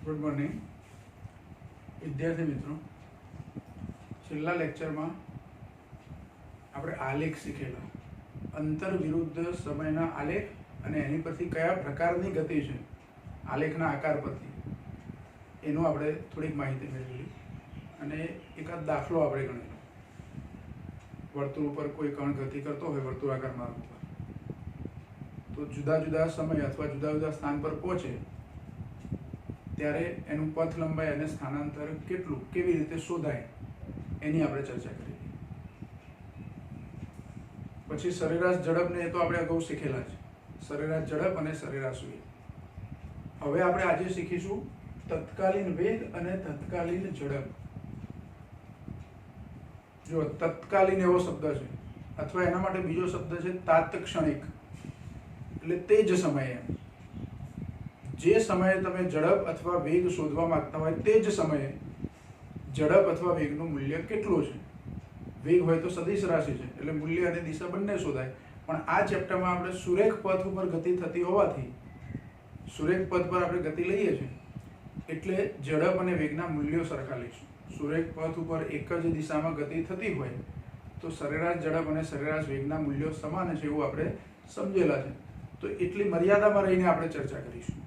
Good morning विद्यार्थी मित्रों। छेल्ला लेक्चर में આપણે આલેખ શીખેલા અંતર વિરુદ્ધ સમયના આલેખ અને એની પરથી કયા પ્રકારની ગતિ છે આલેખના આકાર પરથી એનું આપણે થોડીક માહિતી મેળવેલી અને એકાદ દાખલો આપણે ગણેલો। વર્તુળ ઉપર કોઈ કણ ગતિ કરતો હોય વર્તુળાકાર માર્ગ પર તો જુદા જુદા સમય અથવા જુદા જુદા સ્થાન પર પહોંચે ત્યારે એનું પથ લંબાઈ અને સ્થાનાંતર કેટલું કેવી રીતે શોધાય એની આપણે ચર્ચા કરી। પછી સરેરાશ ઝડપને એ તો આપણે અગાઉ શીખેલા છે, સરેરાશ ઝડપ અને સરેરાશ વેગ। હવે આપણે આજે શીખીશું તત્કાલીન વેગ અને તત્કાલીન ઝડપ। જો તત્કાલીન એવો શબ્દ છે અથવા એના માટે બીજો શબ્દ છે તાત્ક્ષણિક, એટલે તે જ સમયે, જે સમયે તમે ઝડપ અથવા વેગ શોધવા માંગતા હોય તે જ સમયે ઝડપ અથવા વેગનું મૂલ્ય કેટલું છે। વેગ હોય તો સદિશ રાશિ છે એટલે મૂલ્ય અને દિશા બંને શોધાય, પણ આ ચેપ્ટરમાં આપણે સુરેખ પથ ઉપર ગતિ થતી હોવાથી સુરેખ પથ પર આપણે ગતિ લઈએ છીએ એટલે ઝડપ અને વેગના મૂલ્યો સરખા લઈશું। સુરેખ પથ ઉપર એક જ દિશામાં ગતિ થતી હોય તો સરેરાશ ઝડપ અને સરેરાશ વેગના મૂલ્યો સમાન છે એવું આપણે સમજેલા છે, તો એટલી મર્યાદામાં રહીને આપણે ચર્ચા કરીશું।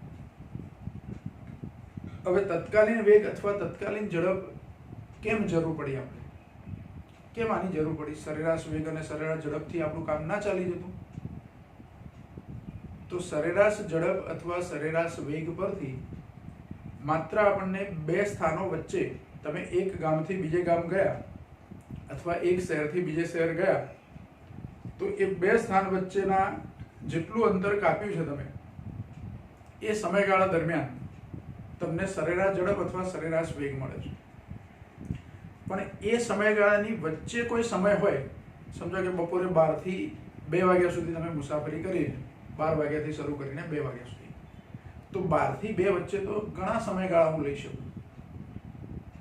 હવે તત્કાલીન વેગ અથવા તત્કાલીન ઝડપ કેમ જરૂર પડી, આપણે કેમ આની જરૂર પડી? સરેરાશ વેગ અને સરેરાશ ઝડપથી આપણું કામ ના ચાલી જતું? તો સરેરાશ ઝડપ અથવા સરેરાશ વેગ પરથી માત્ર આપણને બે સ્થાનો વચ્ચે, તમે એક ગામથી બીજે ગામ ગયા અથવા એક શહેરથી બીજે શહેર ગયા તો એ બે સ્થાન વચ્ચેના જેટલું અંતર કાપ્યું છે તમે એ સમયગાળા દરમિયાન તમને સરેરાશ ઝડપ અથવા સરેરાશ વેગ મળે છે। પણ એ સમયગાળાની વચ્ચે કોઈ સમય હોય, સમજો કે બપોરે 12 થી 2 વાગ્યા સુધી તમે મુસાફરી કરી, 12 વાગ્યાથી શરૂ કરીને 2 વાગ્યા સુધી, તો 12 થી 2 વચ્ચે તો ઘણા સમયગાળા હું લઈ શકું।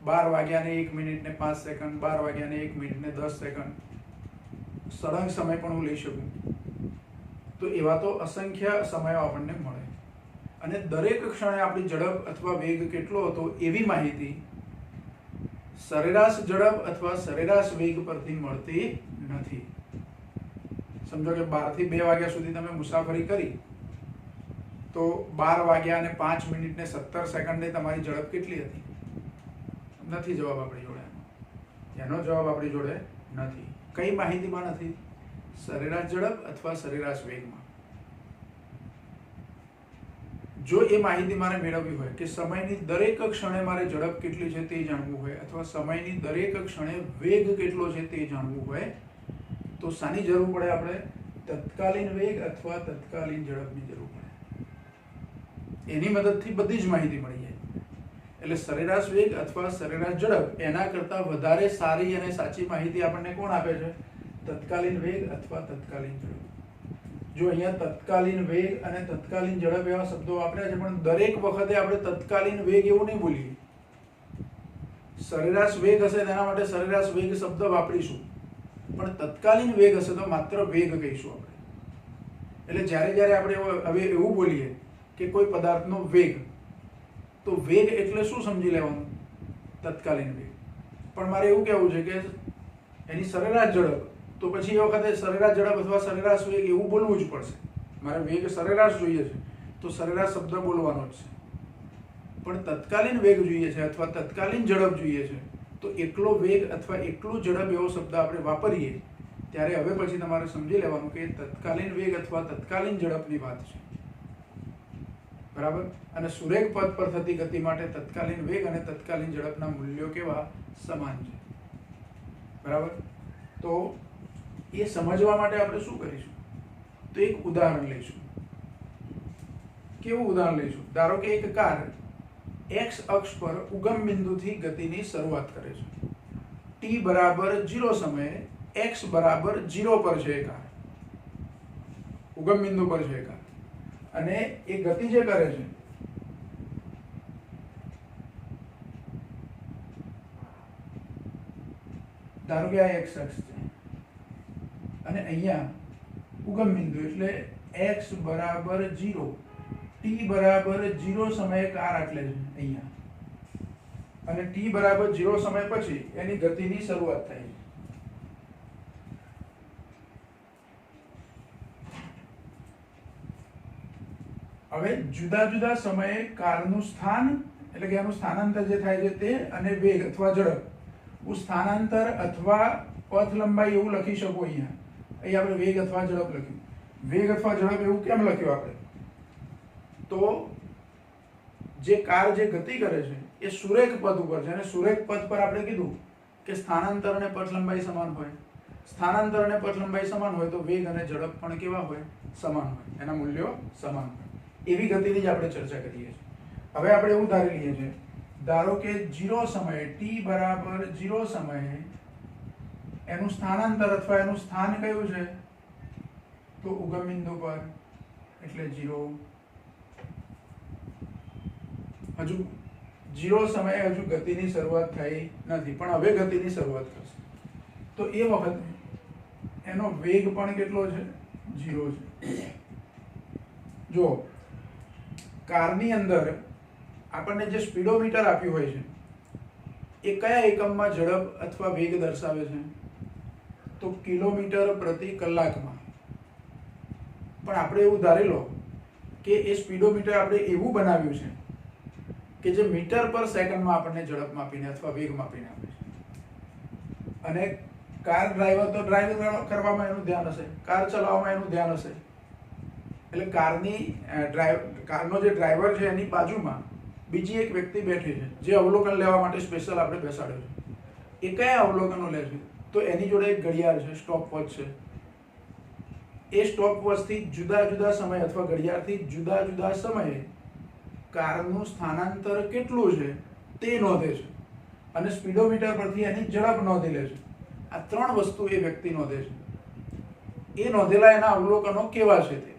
12 વાગ્યાને 1 મિનિટ ને 5 સેકન્ડ, 12 વાગ્યાને 1 મિનિટ ને 10 સેકન્ડ સળંગ સમય પણ હું લઈ શકું। તો એવા તો અસંખ્ય સમયો આપણને મળે અને દરેક ક્ષણે આપણી ઝડપ અથવા વેગ કેટલો હતો એવી માહિતી સરેરાશ ઝડપ અથવા સરેરાશ વેગ પરથી મળતી નથી। સમજો કે 12 થી 2 વાગ્યા સુધી તમે મુસાફરી કરી તો 12 વાગ્યા અને 5 મિનિટ ને 17 સેકન્ડે તમારી ઝડપ કેટલી હતી? નથી જવાબ આપણી જોડે, એનો જવાબ આપણી જોડે નથી। કઈ માહિતીમાં નથી? સરેરાશ ઝડપ અથવા સરેરાશ વેગમાં। જો એ માહિતી મારે મેળવવી હોય કે સમયની દરેક ક્ષણે મારે ઝડપ કેટલી છે તે જાણવું હોય અથવા સમયની દરેક ક્ષણે વેગ કેટલો છે તે જાણવું હોય તો શાની જરૂર પડે? આપણે તત્કાલીન વેગ અથવા તત્કાલીન ઝડપની જરૂર પડે। એની મદદથી બધી જ માહિતી મળી જાય। એટલે સરેરાશ વેગ અથવા સરેરાશ ઝડપ એના કરતાં વધારે સારી અને સાચી માહિતી આપણને કોણ આપે છે? તત્કાલીન વેગ અથવા તત્કાલીન ઝડપ। જો અહીંયા તત્કાલીન વેગ અને તત્કાલીન ઝડપ એવા શબ્દો વાપર્યા છે, પણ દરેક વખતે આપણે તત્કાલીન વેગ એવું નહીં બોલીએ। સરેરાશ વેગ હશે તેના માટે સરેરાશ વેગ શબ્દ વાપરીશું, પણ તત્કાલીન વેગ હશે તો માત્ર વેગ કહીશું આપણે। એટલે જ્યારે જ્યારે આપણે હવે એવું બોલીએ કે કોઈ પદાર્થનો વેગ, તો વેગ એટલે શું સમજી લેવાનું? તત્કાલીન વેગ। પણ મારે એવું કહેવું છે કે એની સરેરાશ ઝડપ, તો પછી એ વખતે સરેરાશ ઝડપ અથવા સરેરાશ વેગ એવું બોલવું જ પડશે। મારે વેગ સરેરાશ જોઈએ છે તો સરેરાશ શબ્દ બોલવાનો જ છે, પણ તત્કાલીન વેગ જોઈએ છે અથવા તત્કાલીન ઝડપ જોઈએ છે તો એકલો વેગ અથવા એકલું ઝડપ એવો શબ્દ આપણે વાપરીએ ત્યારે હવે પછી તમારે સમજી લેવાનું કે તત્કાલીન વેગ અથવા તત્કાલીન ઝડપની વાત છે, બરાબર? અને સુરેખ પથ પર થતી ગતિ માટે તત્કાલીન વેગ અને તત્કાલીન ઝડપના મૂલ્યો કેવા? સમાન છે, બરાબર? તો એ સમજવા માટે આપણે શું કરીશું? તો એક ઉદાહરણ લઈશું। કેવું ઉદાહરણ લઈશું? ધારો કે એક કાર x અક્ષ પર ઉગમ બિંદુથી ગતિની શરૂઆત કરે છે। t બરાબર 0 સમયે x બરાબર 0 પર છે એ કાર, ઉગમ બિંદુ પર છે એ કાર, અને એ ગતિ જે કરે છે ધારો કે આ x અક્ષ છે અને અહીંયા ઉગમ બિંદુ એટલે x બરાબર 0 t બરાબર 0 સમયે કાર આટલે છે અહીંયા, અને t બરાબર 0 સમય પછી એની ગતિની શરૂઆત થાય છે. હવે જુદા જુદા સમયે કારનું સ્થાન એટલે કે એનું સ્થાનાંતર જે થાય છે તે, અને વેગ અથવા ઝડપ. હું સ્થાનાંતર અથવા પથ લંબાઈ એવું લખી શકું અહીંયા. અહીં આપણે વેગ અથવા ઝડપ લખ્યું. વેગ અથવા ઝડપ એવું કેમ લખ્યું આપણે? તો જે કાર જે ગતિ કરે છે એ સુરેખ પથ ઉપર છે, અને સુરેખ પથ પર આપણે કીધું કે સ્થાનાંતર અને પથ લંબાઈ સમાન હોય. સ્થાનાંતર અને પથ લંબાઈ સમાન હોય તો વેગ અને ઝડપ પણ કેવા હોય? સમાન હોય, એના મૂલ્યો સમાન હોય. એવી ગતિની જ આપણે ચર્ચા કરીએ છીએ. હવે આપણે એવું ધારી લઈએ છીએ, ધારો કે 0 સમયે t બરાબર 0 સમયે એનું સ્થાનાંતર અથવા એનું સ્થાન કયું છે? તો ઉગમ બિંદુ પર, એટલે 0. હજુ 0 સમયે હજુ ગતિની શરૂઆત થઈ નથી, પણ હવે ગતિની શરૂઆત થશે. તો એ વખતે એનો વેગ પણ કેટલો છે? 0 છે. જો કારની અંદર આપણને જે સ્પીડોમીટર આપ્યું હોય છે એ કયા એકમમાં ઝડપ અથવા વેગ દર્શાવે છે? તો કિલોમીટર પ્રતિ કલાકમાં. પણ આપણે એવું ધારી લો કે એ સ્પીડોમીટર આપણે એવું બનાવ્યું છે કે જે મીટર પર સેકન્ડમાં આપણને ઝડપ માપીને અથવા વેગ માપીને આપે છે. અને કાર ડ્રાઈવર તો ડ્રાઈવ કરવામાં એનું ધ્યાન હશે, કાર ચલાવવામાં એનું ધ્યાન હશે. એટલે કારનો જે ડ્રાઈવર છે એની બાજુમાં બીજી એક વ્યક્તિ બેઠી છે જે અવલોકન લેવા માટે સ્પેશિયલ આપણે બેસાડ્યો છે. એ કયા અવલોકનો લે છે? તો એની જોડે એક ઘડિયાળ છે, સ્ટોપ વોચ છે. એ સ્ટોપ વોચથી જુદા જુદા સમય અથવા ઘડિયાળથી જુદા જુદા સમયે કારનું સ્થાનાંતર કેટલું છે તે નોંધે છે, અને સ્પીડોમીટર પરથી એની ઝડપ નોંધી લે છે. આ 3 વસ્તુ એ વ્યક્તિ નોંધે છે. એ નોંધેલા એના અવલોકનો કેવા છે તે?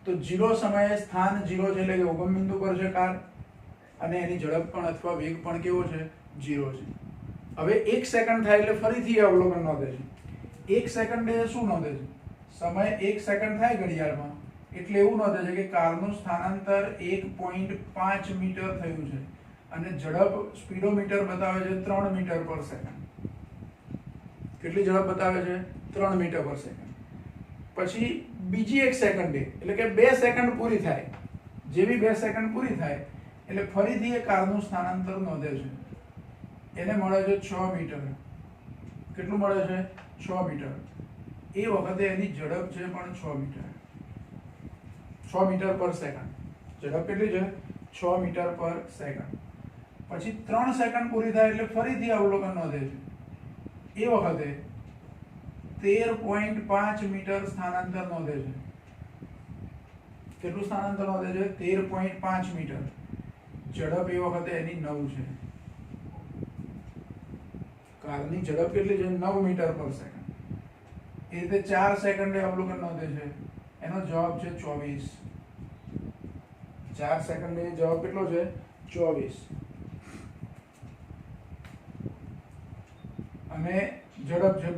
તો 0 સમયે સ્થાન 0 છે, એટલે કે ઉગમ બિંદુ પર છે કાર, અને એની ઝડપ પણ અથવા વેગ પણ કેવો છે? 0 છે. હવે 1 સેકન્ડ થાય એટલે ફરીથી એ અવલોકન નોંધે છે. 1 સેકન્ડે શું નોંધે છે? સમય 1 સેકન્ડ થાય ઘડિયાળમાં એટલે એવું નોંધે છે કે કારનું સ્થાનાંતર 1.5 મીટર થયું છે, અને ઝડપ સ્પીડોમીટર બતાવે છે 3 મીટર પર સેકન્ડ. કેટલી ઝડપ બતાવે છે? 3 મીટર પર સેકન્ડ. પછી બીજી 1 સેકન્ડે એટલે કે 2 સેકન્ડ પૂરી થાય, જેવી 2 સેકન્ડ પૂરી થાય એટલે ફરીથી એ કારનું સ્થાનાંતર નોંધે છે. એને મળે છે 6 મીટર. કેટલું મળે છે? 6 મીટર. એ વખતે એની ઝડપ છે પણ 6 મીટર. 6 મીટર પર સેકન્ડ. ઝડપ કેટલી છે? 6 મીટર પર સેકન્ડ. પછી 3 સેકન્ડ પૂરી થાય એટલે ફરીથી અવલોકન નોંધે છે. એ વખતે 13.5 મીટર સ્થાનાંતર નોંધે છે. કેટલું સ્થાનાંતર નોંધે છે? 13.5 મીટર. ઝડપ એ વખતે એની 9 છે. કારની ઝડપ કેટલી છે? 9 મીટર પર સેકન્ડ. એ રીતે 4 સેકન્ડે અવલોકન નોંધે છે. એનો જવાબ છે 24. 4 સેકન્ડે જવાબ કેટલો છે? 24. અને ઝડપ છે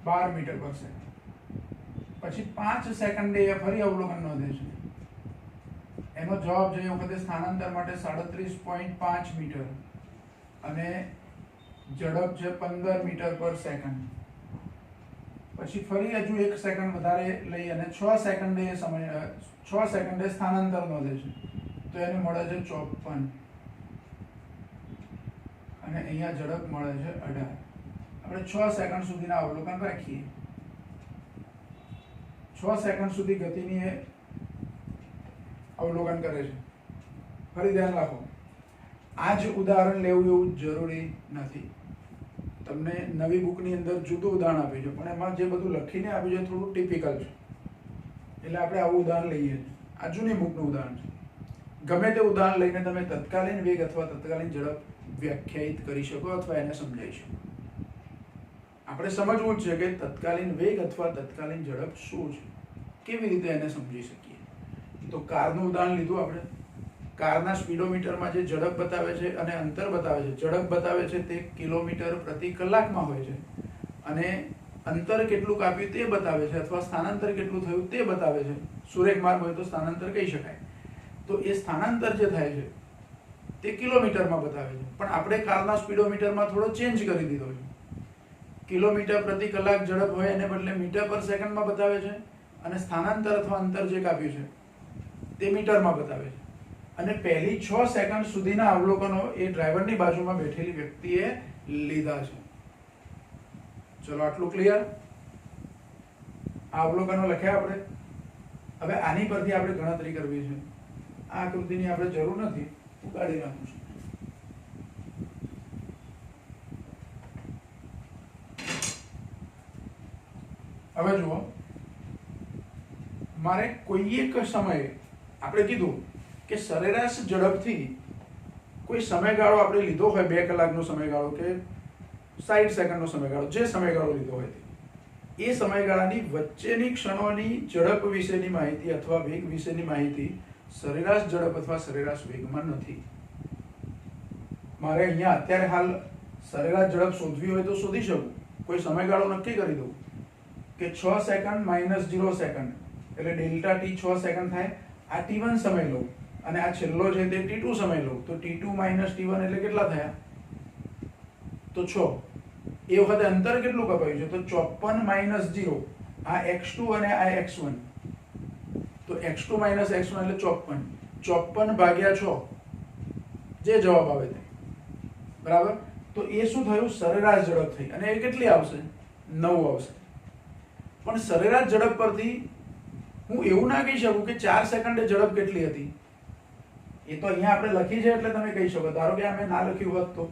12 મીટર પર સેકન્ડ. પછી 5 સેકન્ડે એ ફરી અવલોકન નોંધે છે. એનો જવાબ છે એ વખતે સ્થાનાંતર માટે 37.5 મીટર, અને ઝડપ છે 15 મીટર પર સેકન્ડ. પછી ફરી હજુ 1 સેકન્ડ વધારે લઈ અને 6 સેકન્ડે સ્થાનાંતર નોંધે છે. તો એને મળે છે 54, અને અહીંયા ઝડપ મળે છે 18. આપણે 6 સેકન્ડ સુધીના અવલોકન રાખીએ. 6 સેકન્ડ સુધી ગતિની એ અવલોકન કરે છે. ફરી ધ્યાન રાખો, આ જ ઉદાહરણ લેવું એવું જરૂરી નથી. તમને નવી બુકની અંદર જુદું ઉદાહરણ આપ્યું છે, પણ એમાં જે બધું લખીને આપ્યું છે થોડું ટિપિકલ છે, એટલે આપણે આવું ઉદાહરણ લઈએ. આ જૂની બુકનું ઉદાહરણ છે. ગમે તે ઉદાહરણ લઈને તમે તત્કાલીન વેગ અથવા તત્કાલીન ઝડપ વ્યાખ્યાયિત કરી શકો અથવા એને સમજાવી શકો. આપણે સમજવું જ છે કે તત્કાલીન વેગ અથવા તત્કાલીન ઝડપ શું છે, કેવી રીતે એને સમજી શકીએ. તો કારનું ઉદાહરણ લીધું આપણે. કારના સ્પીડોમીટરમાં જે ઝડપ બતાવે છે અને અંતર બતાવે છે, ઝડપ બતાવે છે તે કિલોમીટર પ્રતિ કલાકમાં હોય છે, અને અંતર કેટલું કાપ્યું તે બતાવે છે, અથવા સ્થાનાંતર કેટલું થયું તે બતાવે છે. સુરેખ માર્ગ હોય તો સ્થાનાંતર કહી શકાય. તો એ સ્થાનાંતર જે થાય છે તે કિલોમીટરમાં બતાવે છે, પણ આપણે કારના સ્પીડોમીટરમાં થોડો ચેન્જ કરી દીધો છે. કિલોમીટર પ્રતિ કલાક ઝડપ હોય એને બદલે મીટર પર સેકન્ડમાં બતાવે છે, અને સ્થાનાંતર અથવા અંતર જે કાપ્યું છે તે મીટરમાં બતાવે છે. અને પહેલી 6 સેકન્ડ સુધીના અવલોકનો એ ડ્રાઈવરની બાજુમાં બેઠેલી વ્યક્તિએ લીધા છે. ચલો આટલું ક્લિયર. આ અવલોકનો લખ્યા આપણે. હવે આની પરથી આપણે ગણતરી કરવી છે. આ આકૃતિની આપણે જરૂર નથી, ઉગાડી નાખું છું. હવે જુઓ, મારે કોઈ એક સમયે આપણે કીધું કે સરેરાશ ઝડપથી કોઈ સમયગાળો આપણે લીધો હોય, 2 કલાકનો સમયગાળો કે 60 સેકન્ડનો સમયગાળો, જે સમયગાળો લીધો હોય એ સમયગાળાની વચ્ચેની ક્ષણોની ઝડપ વિશેની માહિતી અથવા વેગ વિશેની માહિતી સરેરાશ ઝડપ અથવા સરેરાશ વેગમાં નથી. મારે અહીંયા અત્યારે હાલ સરેરાશ ઝડપ શોધવી હોય તો શોધી શકું. કોઈ સમયગાળો નક્કી કરી દઉં કે 6 સેકન્ડ માઇનસ 0 સેકન્ડ એટલે ડેલ્ટા ટી 6 સેકન્ડ થાય. આ t1 સમય લઉં અને આ છેલ્લો છે તે t2 સમય લઉં, તો t2 માઇનસ t1 એટલે કેટલા થયા? તો 6. એ વખતે અંતર કેટલું કપાયું છે? તો 54 માઇનસ 0. આ x2 અને આ x1, તો x2 માઇનસ x1 એટલે 54. 54 ભાગ્યા 6 જે જવાબ આવે તે, બરાબર. તો એ શું થયું? સરેરાશ ઝડપ થઈ. અને એ કેટલી આવશે? 9 આવશે. પણ સરેરાશ ઝડપ પરથી હું એવું ના કહી શકું કે 4 સેકન્ડે ઝડપ કેટલી હતી. એ તો અહીંયા આપણે લખી છે એટલે તમે કહી શકો. ધારો કે આ મેં ના લખ્યું હોત તો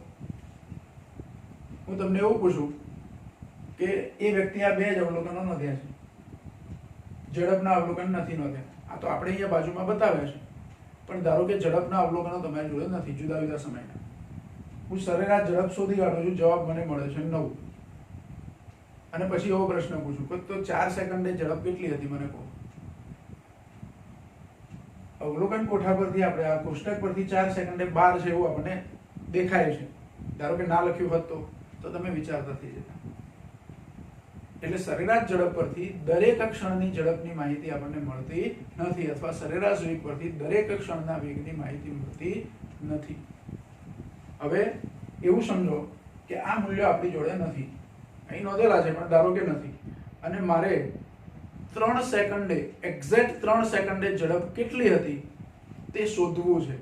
હું તમને એવું પૂછું કે એ વ્યક્તિ આ 2 જ અવલોકનો નોંધ્યા છે, ઝડપના અવલોકન નથી નોંધ્યા. આ તો આપણે અહીંયા બાજુમાં બતાવ્યા છે, પણ ધારો કે ઝડપના અવલોકનો તમારી જોડે નથી, જુદા જુદા સમયના. હું સરેરાશ ઝડપ શોધી કાઢું છું, જવાબ મને મળે છે 9. અને પછી એવો પ્રશ્ન પૂછું કે તો 4 સેકન્ડે ઝડપ કેટલી હતી મને કહો. અવલોકન કોઠા પરથી આપણે આ કોષ્ટક પરથી 4 સેકન્ડે 12 છે એવું આપણને દેખાય છે. ધારો કે ના લખ્યું હોત તો તમે વિચારતા થઈ જતા. એટલે સરેરાશ ઝડપ પરથી દરેક ક્ષણની ઝડપની માહિતી આપણને મળતી નથી, અથવા સરેરાશ વેગ પરથી દરેક ક્ષણના વેગની માહિતી મળતી નથી. હવે એવું સમજો કે આ મૂલ્ય આપણી જોડે નથી, અહીં નોંધેલા છે પણ ધારો કે નથી, અને મારે 3 સેકન્ડે એક્ઝેક્ટ 3 સેકન્ડે ઝડપ કેટલી હતી તે શોધવું છે.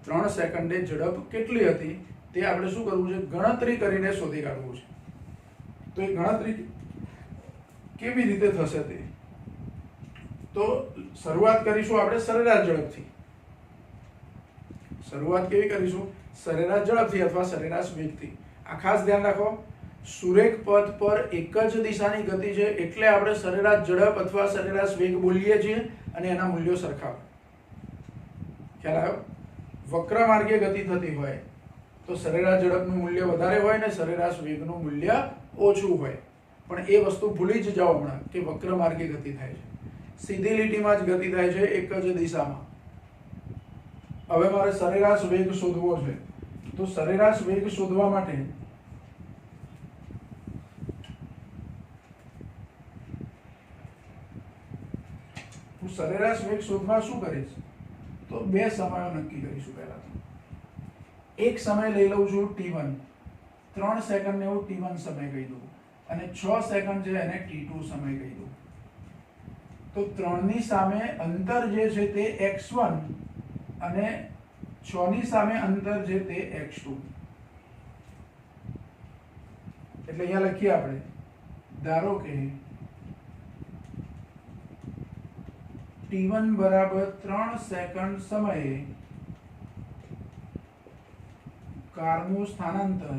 3 સેકન્ડે ઝડપ કેટલી હતી તે આપણે શું કરવું છે? ગણતરી કરીને શોધી કાઢવું છે. તો એ ગણતરી કેવી રીતે થશે તે તો શરૂઆત કરીશું આપણે સરેરાશ ઝડપથી. શરૂઆત કેવી કરીશું? સરેરાશ ઝડપથી અથવા સરેરાશ વેગથી. આ ખાસ ધ્યાન રાખો, સુરેખ પથ પર એક જ દિશાની ગતિ છે એટલે આપણે સરેરાશ ઝડપ અથવા સરેરાશ વેગ બોલીએ છીએ અને એના મૂલ્યો સરખાવે. ખ્યાલ આવ્યો? વક્ર માર્ગે ગતિ થતી હોય તો સરેરાશ ઝડપનું મૂલ્ય વધારે હોય ને સરેરાશ વેગનું મૂલ્ય ઓછું હોય. પણ એ વસ્તુ ભૂલી જ જાઓ હમણાં કે વક્ર માર્ગે ગતિ થાય છે, સીધી લીટીમાં જ ગતિ થાય છે, એક જ દિશામાં. હવે મારે સરેરાશ વેગ શોધવો છે, તો સરેરાશ વેગ શોધવા માટે હું સરેરાશ વેગ શોધવા શું કરીશ? તો 2 સમયો નક્કી કરીશું. પહેલા તો એક સમય લઈ લઉં છું t1, 3 સેકન્ડ ને હું t1 સમય કહી દઉં, અને 6 સેકન્ડ છે એને t2 સમય કહી દઉં. તો 3 ની સામે અંતર જે છે તે x1 અને 6 ની સામે અંતર છે તે x2. એટલે અહીંયા લખીએ આપણે, ધારો કે t1 બરાબર 3 સેકન્ડ સમયે કારનું સ્થાનાંતર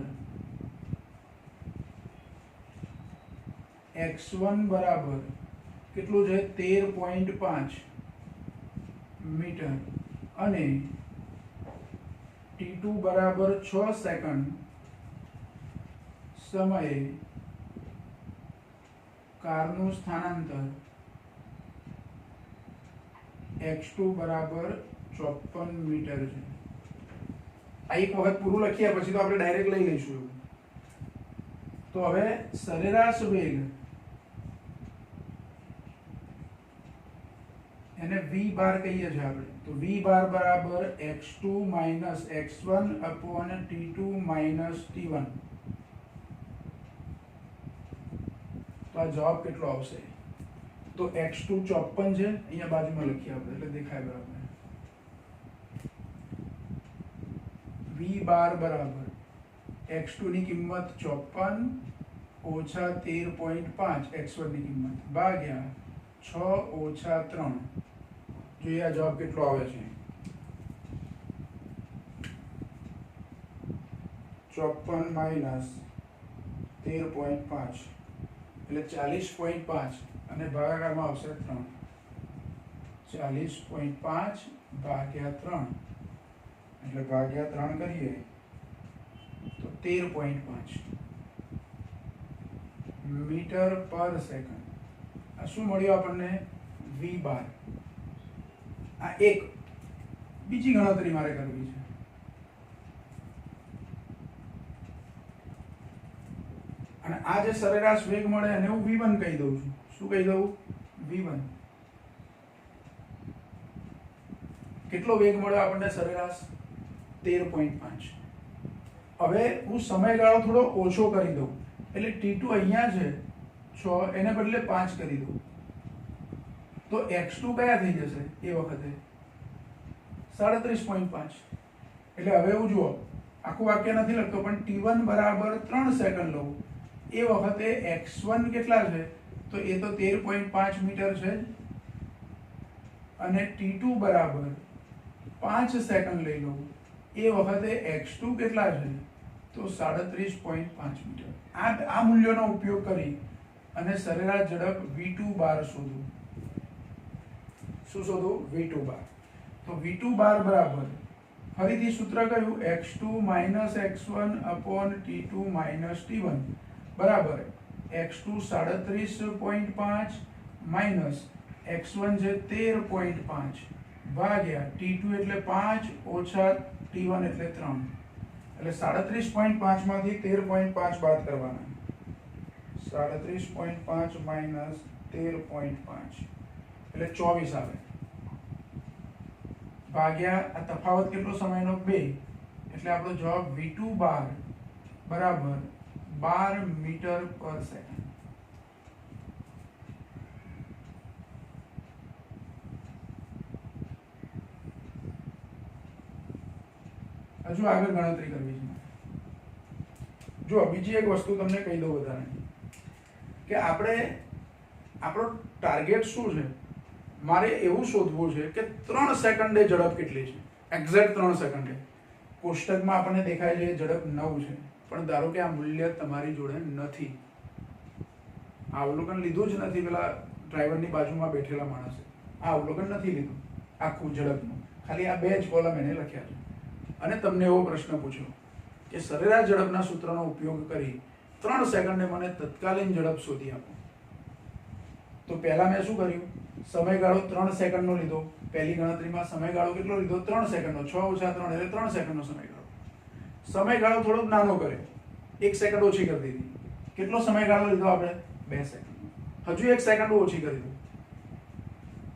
x1 બરાબર કેટલું છે? 13.5 મીટર અને t2 બરાબર 6 સેકન્ડ સમયે કારનું સ્થાનાંતર x2 બરાબર 54 મીટર છે. આ એક વખત પૂરું લખ્યા પછી તો આપણે ડાયરેક્ટ લઈ લઈશું. તો હવે સરેરાશ વેગ એને v બાર કહીએ છીએ આપણે, તો v બાર બરાબર x2 minus x1 upon t2 minus t1. તો આ જવાબ કેટલો આવશે? તો x2 54 છે, અહીંયા બાજુમાં લખીએ આપણે એટલે દેખાય બરાબર. v બાર બરાબર x2 ની કિંમત 54 ઓછા 13.5 x1 ની કિંમત ભાગ્યા 6 ઓછા 3. જોઈએ આ જવાબ કેટલો આવે છે. 54 માઇનસ 13.5 એટલે 40.5 અને ભાગાકારમાં આવશે 3. 40.5 ભાગ્યા 3 એટલે ભાગ્યા 3 કરીએ તો 13.5 મીટર પર સેકન્ડ. આ શું મળ્યું આપણને? v બાર. આ એક બીજી ગણતરી મારે કરવી છે. અને આ જે સરેરાશ વેગ મળે એને હું v1 કહી દઉં છું. શું કહી દઉં? v1. કેટલો વેગ મળ્યો આપણને સરેરાશ? 13.5. હવે હું સમયગાળો થોડો ઓછો કરી દઉં એટલે t2 અહીંયા છે 6, એને બદલે 5 કરી દઉં તો x2 કયા થઈ જશે એ વખતે? 37.5. એટલે હવે હું જુઓ આખું વાક્ય નથી લખતો પણ t1 બરાબર 3 સેકન્ડ લઉં એ વખતે x1 કેટલા છે? તો એ તો 13.5 મીટર છે અને t2 બરાબર 5 સેકન્ડ લઈ લઉં એ વખતે x2 કેટલા છે? તો 37.5 મીટર. આ મૂલ્યોનો ઉપયોગ કરી અને સરેરાશ ઝડપ v2 બાર શોધું. શું શોધું? v2 બાર. તો v2 બાર બરાબર ફરીથી સૂત્ર કયું? x2 minus x1 upon t2 minus t1 બરાબર x2 37.5 માઇનસ x1 છે 13.5 ભાગ્યા t2 એટલે 5 ઓછા t1 એટલે 3. એટલે 37.5 માંથી 13.5 બાદ કરવાના. 37.5 માઇનસ 13.5 એટલે 24 આવે ભાગ્યા આ તફાવત કેટલો સમયનો? 2. એટલે આપણો જવાબ v2 બાર બરાબર 12 મીટર પર સેકન્ડ. હજુ આગળ ગણતરી કરવી છે. જો બીજી એક વસ્તુ તમને કહી દઉં વધારાની કે આપણો ટાર્ગેટ શું છે? મારે એવું શોધવું છે કે 3 સેકન્ડે ઝડપ કેટલી છે. એક્ઝેક્ટ 3 સેકન્ડે. કોષ્ટકમાં આપણને દેખાય છે ઝડપ 9 છે, પણ ધારો કે આ મૂલ્ય તમારી જોડે નથી. આ અવલોકન લીધું જ નથી પેલા ડ્રાઈવરની બાજુમાં બેઠેલા માણસે. આ અવલોકન નથી લીધું આખું ઝડપનું, ખાલી આ 2 જ કોલમ એને લખ્યા છે. અને તમને એવો પ્રશ્ન પૂછ્યો કે સરેરાશ ઝડપના સૂત્રનો ઉપયોગ કરી 3 સેકન્ડે મને તત્કાલીન ઝડપ શોધી આપો. તો પહેલા મેં શું કર્યું? સમયગાળો 3 સેકન્ડનો લીધો. પહેલી ગણતરીમાં સમયગાળો કેટલો લીધો? 3 સેકન્ડનો. 6 ઓછા 3 એટલે 3 સેકન્ડનો સમયગાળો. સમયગાળો થોડો નાનો કર્યો, 1 સેકન્ડ ઓછી કરી દીધી. કેટલો સમયગાળો લીધો આપણે? 2 સેકન્ડ. હજુ 1 સેકન્ડ ઓછી કરી દીધું.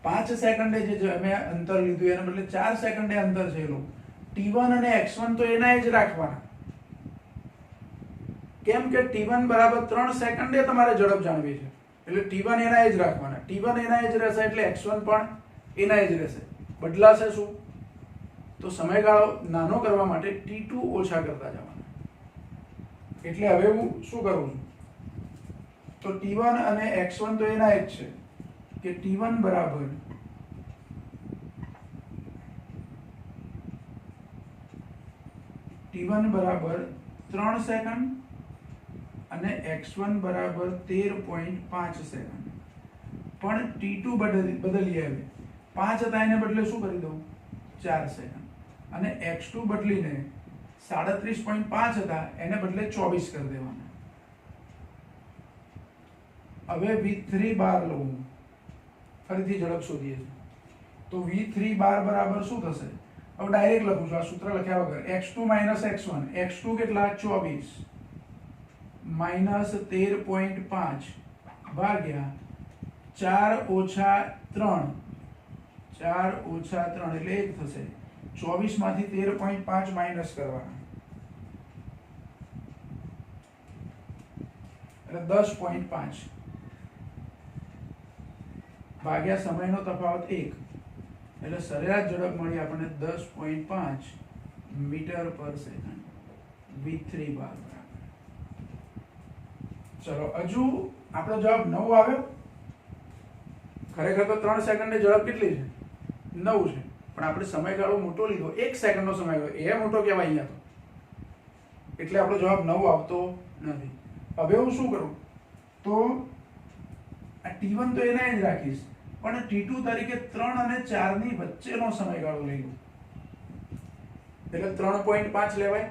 5 સેકન્ડે જે મેં અંતર લીધું એના બદલે 4 સેકન્ડે અંતર છે એનું. t1 અને x1 તો એના જ રાખવાના. કેમ કે t1 બરાબર 3 સેકન્ડે તમારે ઝડપ જાણવી છે એટલે t1 એના જ રાખવાના. t1 એના જ રહેશે એટલે x1 પણ એના જ રહેશે. બદલાશે શું? તો સમયગાળો નાનો કરવા માટે t2 ઓછા કરતા જવાના. એટલે હવે હું શું કરું છું? તો t1 અને x1 તો એના જ છે કે t1 બરાબર t1 બરાબર 3 સેકન્ડ અને x1 બરાબર 13.5 સેકન્ડ. પણ t2 બદલીએ હવે 5 હતા એને બદલે શું કરી દઉં? 4 સેકન્ડ. અને x2 બદલીને 37.5 હતા એને બદલે 24 કરી દેવાના. હવે v3 બાર લઉં, ફરીથી ઝડપ શોધીએ છીએ. તો v3 બાર બરાબર શું થશે? હવે ડાયરેક્ટ લખું છું, આ સૂત્ર લખ્યા વગર. x2 minus x1. x2 કેટલા? 24 માઇનસ 13.5 ભાગ્યા 4 ઓછા 3 4 ઓછા 3 એટલે 1 થશે. 24 માંથી 13.5 માઇનસ કરવાના એટલે 10.5 ભાગ્યા સમયનો તફાવત 1 એટલે સરેરાશ ઝડપ મળી આપણને 10.5 મીટર પર સેકન્ડ v3 બાર બરાબર. ચલો હજુ આપણો જવાબ 9 આવ્યો. ખરેખર તો 3 સેકન્ડની ઝડપ કેટલી છે? 9 છે, પણ આપણે સમયગાળો મોટો લીધો, 1 સેકન્ડનો સમયગાળો, એ મોટો કહેવાય અહીંયા તો, એટલે આપણો જવાબ 9 આવતો નથી. હવે હું શું કરું, તો આ T1 તો એના જ રાખીશ, પણ T2 તરીકે 3 અને 4 ની વચ્ચેનો સમયગાળો લઈ લઉં, એટલે 3.5 લેવાય.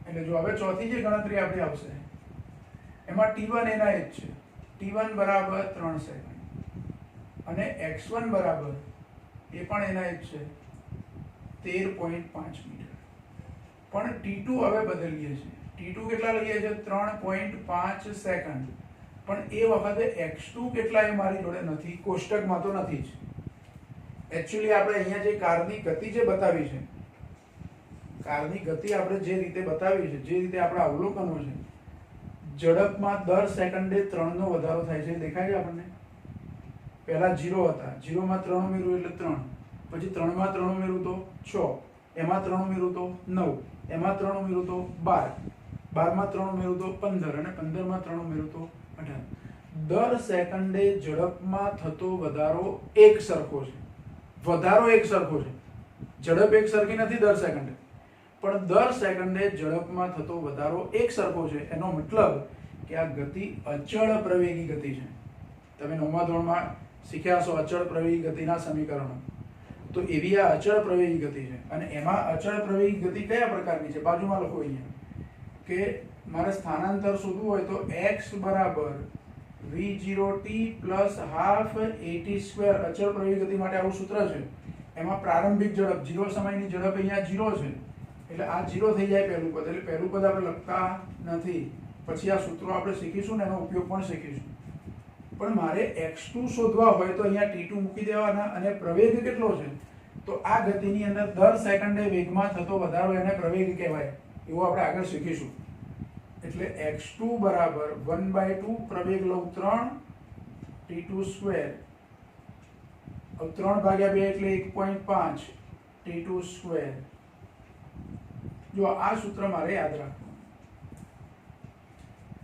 એટલે જો હવે ચોથી જે ગણતરી આપણી આવશે એમાં T1 એના જ છે, T1 બરાબર 3 સેકન્ડ અને x1 બરાબર એ પણ એના જ છે 13.5 મીટર. પણ T2 હવે બદલીએ છીએ, T2 કેટલા લઈએ છીએ? 3.5 સેકન્ડ. પણ એ વખતે x2 કેટલા એ મારી જોડે નથી, કોષ્ટકમાં તો નથી જ. એકચ્યુઅલી આપણે અહીંયા જે કારની ગતિ જે બતાવી છે, કારની ગતિ આપણે જે રીતે બતાવી છે, જે રીતે આપણા અવલોકનો છે, ઝડપમાં દર સેકન્ડે 3 નો વધારો થાય છે, દેખાય છે આપણને. પહેલા 0 હતા, 0 માં 3 ઉમેર્યું એટલે 3, પછી 3 માં 3 ઉમેર્યું તો 6, એમાં 3 ઉમેર્યું તો 9, એમાં 3 ઉમેર્યું તો 12, 12 માં 3 ઉમેર્યું તો 15 અને 15 માં 3 ઉમેર્યું તો 18. દર સેકન્ડે ઝડપમાં થતો વધારો એક સરખો છે, વધારો એક સરખો છે, ઝડપ એક સરખી નથી દર સેકન્ડે, પણ દર સેકન્ડે ઝડપમાં થતો વધારો એક સરખો છે. એનો મતલબ કે આ ગતિ અચળ પ્રવેગી ગતિ છે. તમે 9મા ધોરણમાં શીખ્યા છો અચળ પ્રવેગી ગતિના સમીકરણો, તો એવી આ અચળ પ્રવેગી ગતિ છે. અને એમાં અચળ પ્રવેગી ગતિ કયા પ્રકારની છે? બાજુમાં લખો અહીંયા કે મારે સ્થાનાંતર શોધવું હોય તો x બરાબર v0t પ્લસ હાફ at². અચળ પ્રવેગી ગતિ માટે આવું સૂત્ર છે. એમાં પ્રારંભિક ઝડપ 0 સમયની ઝડપ અહીંયા 0 છે, એટલે આ 0 થઈ જાય પહેલું પદ, એટલે પહેલું પદ આપણે લખતા નથી. પછી આ સૂત્રો આપણે શીખીશું ને એનો ઉપયોગ પણ શીખીશું. પણ મારે x2 શોધવા હોય તો અહીંયા t2 મૂકી દેવાના, અને પ્રવેગ કેટલો છે તો આ ગતિની અંદર દર સેકન્ડે વેગમાં થતો વધારો એને પ્રવેગ કહેવાય, એવું આપણે આગળ શીખીશું. એટલે x2 બરાબર 1/2 પ્રવેગ લઉં 3 t2², 3 ભાગ્યા 2 એટલે 1.5 t2². જો આ સૂત્ર મારે યાદ રાખવું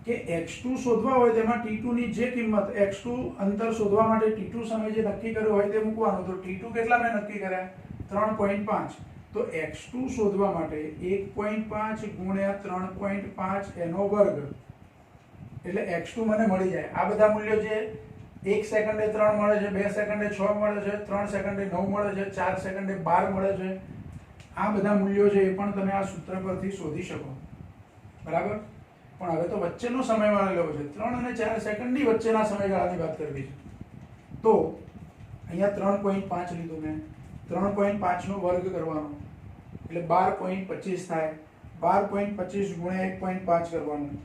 કે x2 શોધવા હોય તેમાં t2 ની જે કિંમત, x2 અંતર શોધવા માટે t2 સમય જે નક્કી કર્યો હોય તે મૂકવાનો. તો t2 કેટલા મેં નક્કી કર્યા? 3.5. તો x2 શોધવા માટે 1.5 ગુણ્યા 3.5 એનો વર્ગ, એટલે x2 મને મળી જાય. આ બધા મૂલ્યો જે 1 સેકન્ડે 3 મળે છે, 2 સેકન્ડે 6 મળે છે, 3 સેકન્ડે 9 મળે છે, 4 સેકન્ડે 12 મળે છે, આ બધા મૂલ્યો છે એ પણ તમે આ સૂત્ર પરથી શોધી શકો, બરાબર. પણ હવે તો વચ્ચેનો સમયગાળો લેવો છે, 3 અને 4 સેકન્ડની વચ્ચેના સમયગાળાની વાત કરવી છે. તો અહીંયા 3.5 લીધું મેં, 3.5 નો વર્ગ કરવાનો એટલે 12.25 થાય. 12.25 ગુણ્યા 1.5 કરવાનું,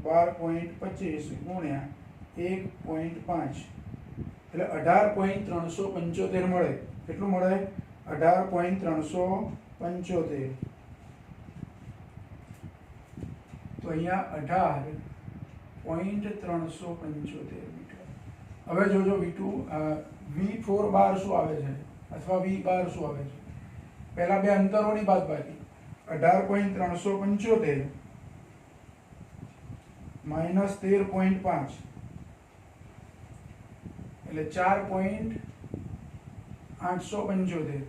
12.25 ગુણ્યા 1.5 એટલે 18.375 મળે. કેટલું મળે? 18.375. તો અહીંયા 18.375 મીટર. હવે જોજો v2 v4 બાર શું આવે છે અથવા v બાર શું આવે છે. પહેલા બે અંતરોની બાદબાકી, 18.375 માઇનસ 13.5 એટલે 4.875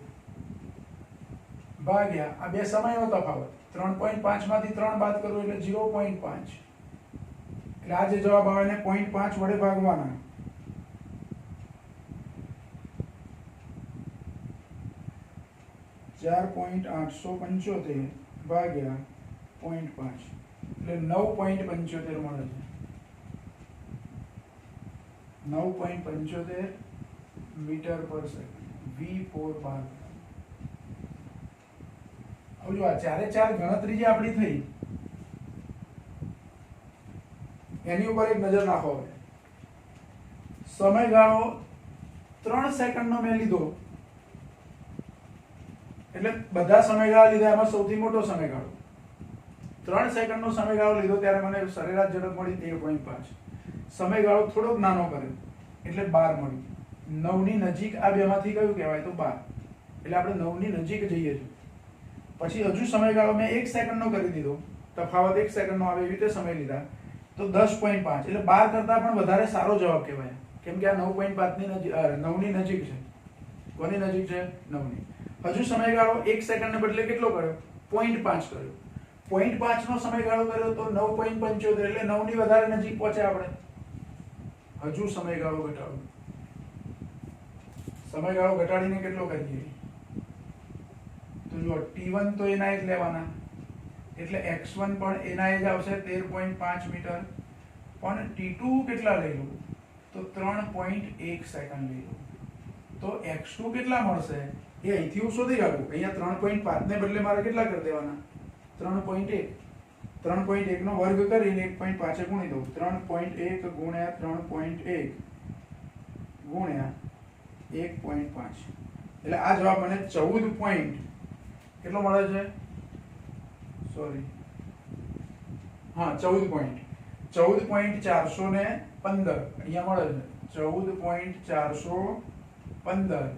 ભાગ્યા આ બે સમયનો તફાવત, 3.5 માંથી 3 બાદ કરવું એટલે 0.5, એટલે આ જે જવાબ આવે એને 0.5 વડે ભાગવાના. .875 ભાગ્યા 0.5 એટલે 9.75 મળે છે. 9.75 મીટર પર સેકન્ડ v4 બાર. હવે જો આ ચારે ચાર ગણતરી જે આપણી થઈ એની ઉપર એક નજર નાખો. હવે સમયગાળો 3 સેકન્ડનો મેં લીધો, એટલે બધા સમયગાળા લીધા, એમાં સૌથી મોટો સમયગાળો 3 સેકન્ડનો સમયગાળો લીધો ત્યારે મને સરેરાશ ઝડપ મળી 13.5. સમયગાળો થોડોક નાનો કર્યો એટલે 12 મળ્યું. 9 ની નજીક આ બેમાંથી કયું કહેવાય? તો 12. એટલે આપણે 9 ની નજીક જઈએ છીએ. પછી હજુ સમયગાળો મેં 1 સેકન્ડનો કરી દીધો, તફાવત 1 સેકન્ડનો આવે એવી રીતે સમય લીધા, તો 10.5. એટલે 12 કરતાં પણ વધારે સારો જવાબ કહેવાય, કેમ કે આ 9.5 ની નજીક, 9 ની નજીક છે. કોની નજીક છે? 9 ની. હજુ સમયગાળો 1 સેકન્ડને બદલે કેટલો કર્યો? 0.5 કર્યો. 0.5 નો સમયગાળો કર્યો તો 9.75, એટલે 9 ની વધારે નજીક પહોંચ્યા આપણે. હજુ સમયગાળો ઘટાડો, સમયગાળો ઘટાડીને કેટલો કરીએ? તો જો t1 તો એના જ લેવાના, એટલે x1 પણ એના જ આવશે 13.5 મીટર. પણ t2 કેટલા લઈ લો? તો 3.1 સેકન્ડ લઈ લો. તો x2 કેટલા મળશે એ અહીંથી હું શોધી કાઢું. અહીંયા 3.5 ને બદલે મારે કેટલા કરી દેવાના? 3.1. 3.1 નો વર્ગ કરીને 1.5 ગુણી દઉં. 3.1 ગુણ્યા 3.1 ગુણ્યા 1.5, એટલે આ જવાબ મને 14 પોઈન્ટ કેટલો મળે છે? સોરી, હા 14 પોઈન્ટ 14.415 અહીંયા મળે છે. 14.415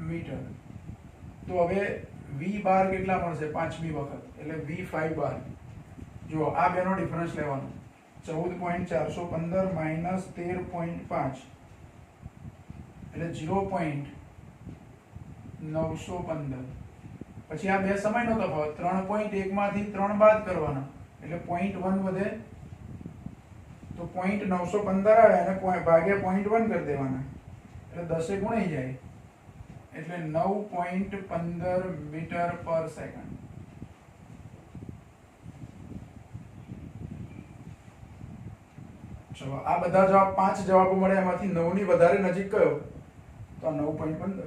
મીટર. તો હવે v બાર કેટલા મળશે? પાંચમી વખત, એટલે v5 બાર. જો આ બેનો ડિફરન્સ લેવાનો. 14.415 માઇનસ 13.5 એટલે 0.915. પછી આ બે સમયનો તફાવત 3.1 માંથી 3 બાદ કરવાના, એટલે 0.1 વધે, તો 0.915 આવે અને ભાગ્યા 0.1 કરી દેવાના, એટલે 10 ગુણાઈ જાય, એટલે 9.15 મીટર પર સેકન્ડ. ચલો આ બધા જવાબ, 5 જવાબો મળ્યા, એમાંથી 9 ની વધારે નજીક કયો? તો 9.15.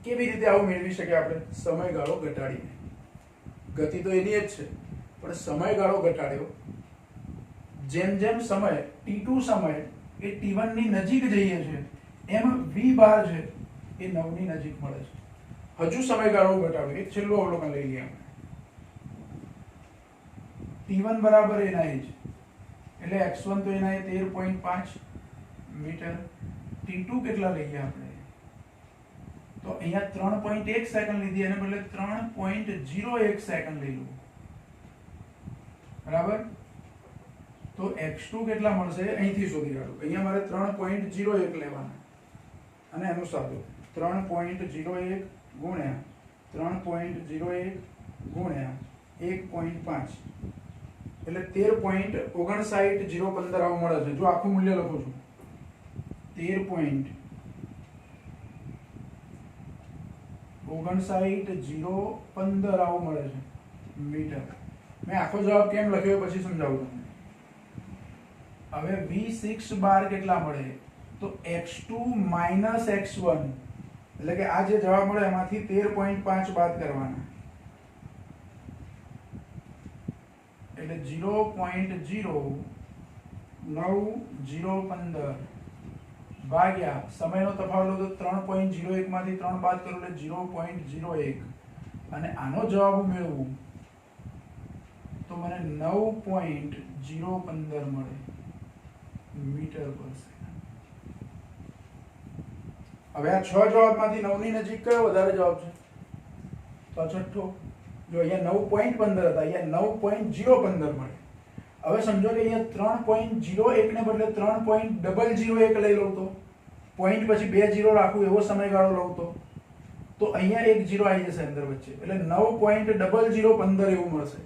કેવી રીતે આવું મેળવી શકીએ આપણે? સમયગાળો ઘટાડીને. ગતિ તો એની જ છે, પણ સમયગાળો ઘટાડ્યો. જેમ જેમ સમય t2 સમય એ t1 ની નજીક જઈએ છે, એમ v બાર છે એ 9 ની નજીક મળે છે. હજુ સમયગાળો ઘટાડ્યો. એક છેલ્લું અવલોકન લઈ લઈએ આપણે. t1 બરાબર એના જ, એટલે x1 તો એના 13.5 મીટર. t2 કેટલા લઈએ આપણે? તો અહીંયા 3.1 સેકન્ડ લીધી, એને બદલે 3.01 સેકન્ડ લઈ લો. બરાબર? તો x2 કેટલા મળશે અહીંથી શોધી કાઢો. અહીંયા મારે 3.01 લેવાના, અને એનું સાદું 3.01 ગુણ્યા 3.01 ગુણ્યા 1.5, એટલે 13.59 આવું મળે છે. જો આખું મૂલ્ય લખું છું, 13.59 આવું મળે છે મીટર. મેં આખો જવાબ કેમ લખ્યો પછી સમજાવું તમને. હવે v6 બાર કેટલા મળે? તો x2 માઇનસ x1, એટલે કે આ જે જવાબ મળે એમાંથી 13.5 બાદ કરવાના, એટલે 0.0915 ભાગ્યા સમયનો તફાવત લો તો 3.01 માંથી 3 બાદ કરો એટલે 0.01, અને આનો જવાબ મેળવું તો મને 9.015 મળે મીટર પર સેકન્ડ. હવે આ 6 જવાબમાંથી 9 ની નજીક કયો વધારે જવાબ છે? તો છઠ્ઠો. જો અહીંયા 9.15 હતા, અહીંયા 9.015 મળે. હવે સમજો કે અહીંયા 3.01 ને બદલે 3.001 લઈ લઉં, તો પોઈન્ટ પછી 2 0 રાખું એવો સમયગાળો લઉં તો અહીંયા એક 0 આવી જશે અંદર વચ્ચે, એટલે 9.015 એવું મળશે.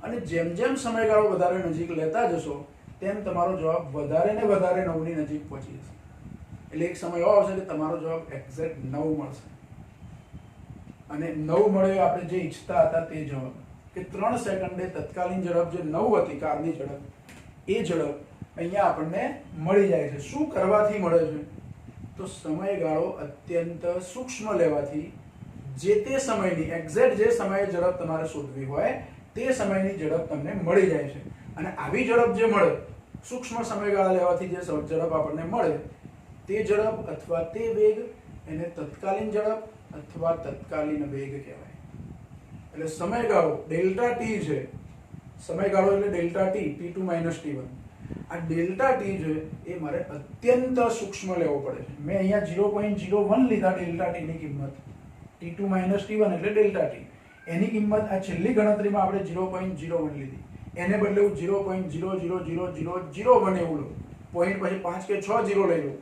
અને જેમ જેમ સમયગાળો વધારે નજીક લેતા જશો તેમ તમારો જવાબ વધારે ને વધારે 9 ની નજીક પહોંચી જશે. એટલે એક સમય એવો આવશે કે તમારો જવાબ એક્ઝેક્ટ 9 મળશે. અને 9 મળ્યો આપણે જે ઈચ્છતા હતા તે જવાબ, કે 3 સેકન્ડે તત્કાલીન ઝડપ જે 9 હતી કારની ઝડપ, એ ઝડપ અહીંયા આપણને મળી જાય છે. શું કરવાથી મળે છે? તો સમયગાળો અત્યંત સૂક્ષ્મ લેવાથી જે તે સમયની એક્ઝેક્ટ જે સમયે ઝડપ તમારે શોધવી હોય તે સમયની ઝડપ તમને મળી જાય છે. અને આવી ઝડપ જે મળે સૂક્ષ્મ સમયગાળા લેવાથી જે ઝડપ આપણને મળે તે ઝડપ અથવા તે વેગ એને તત્કાલીન ઝડપ અથવા તત્કાલીન વેગ કહેવાય. એટલે સમયગાળો ડેલ્ટા ટી છે, સમયગાળો એટલે ડેલ્ટા ટી, t2 - t1. આ ડેલ્ટા ટી છે એ મારે અત્યંત સૂક્ષ્મ લેવો પડે છે. મેં અહીંયા 0.01 લીધા ડેલ્ટા ટી ની કિંમત, t2 - t1 એટલે ડેલ્ટા ટી. એની કિંમત આ છેલ્લી ગણતરીમાં આપણે 0.01 લીધી, એને બદલે હું 0.0000001 એવું લઉં, પોઈન્ટ પછી 5 કે 6 0 લઈ લઉં,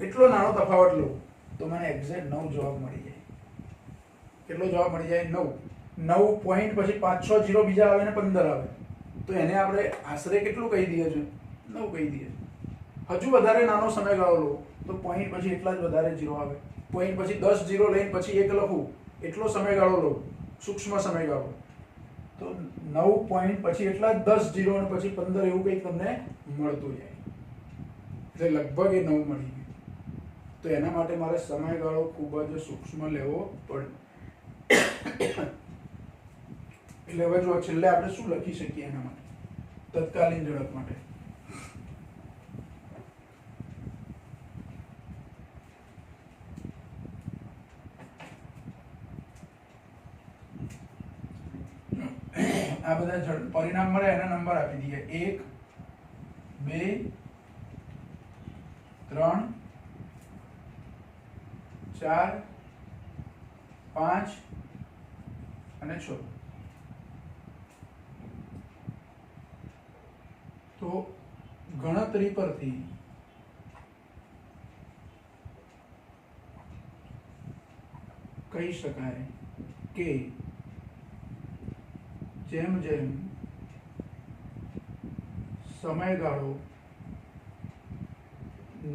એટલો નાનો તફાવત લઉં તો મને એક્ઝેક્ટ 9 જવાબ મળી જાય. કેટલો જવાબ મળી જાય? 9. 9 પોઈન્ટ પછી 5 6 0 બીજા આવે ને 15 આવે, તો એને આપણે આશરે કેટલું કહી દઈએ છે? 9 કહી દઈએ છે. હજુ વધારે નાનો સમયગાળો લો તો પોઈન્ટ પછી એટલા જ વધારે 0 આવે, પોઈન્ટ પછી 10 0 લઈને પછી 1 લખું, એટલો સમયગાળો લો, સૂક્ષ્મ સમયગાળો, તો 9 પોઈન્ટ પછી એટલા 10 0 અને પછી 15 એવું કંઈક તમને મળતું જાય. એટલે લગભગ એ 9 મળી ગયું. તો એના માટે મારે સમયગાળો ખૂબ જ સૂક્ષ્મ લેવો પડે. એટલે હવે જો છેલ્લે આપણે શું લખી શકીએ એના માટે, તત્કાલીન ઝડપ માટે? આ બધા પરિણામ મળે એના નંબર આપી દઈએ, 1 2 3 4 5 અને 6. તો ગણતરી પરથી કહી શકાય કે જેમ જેમ સમયગાળો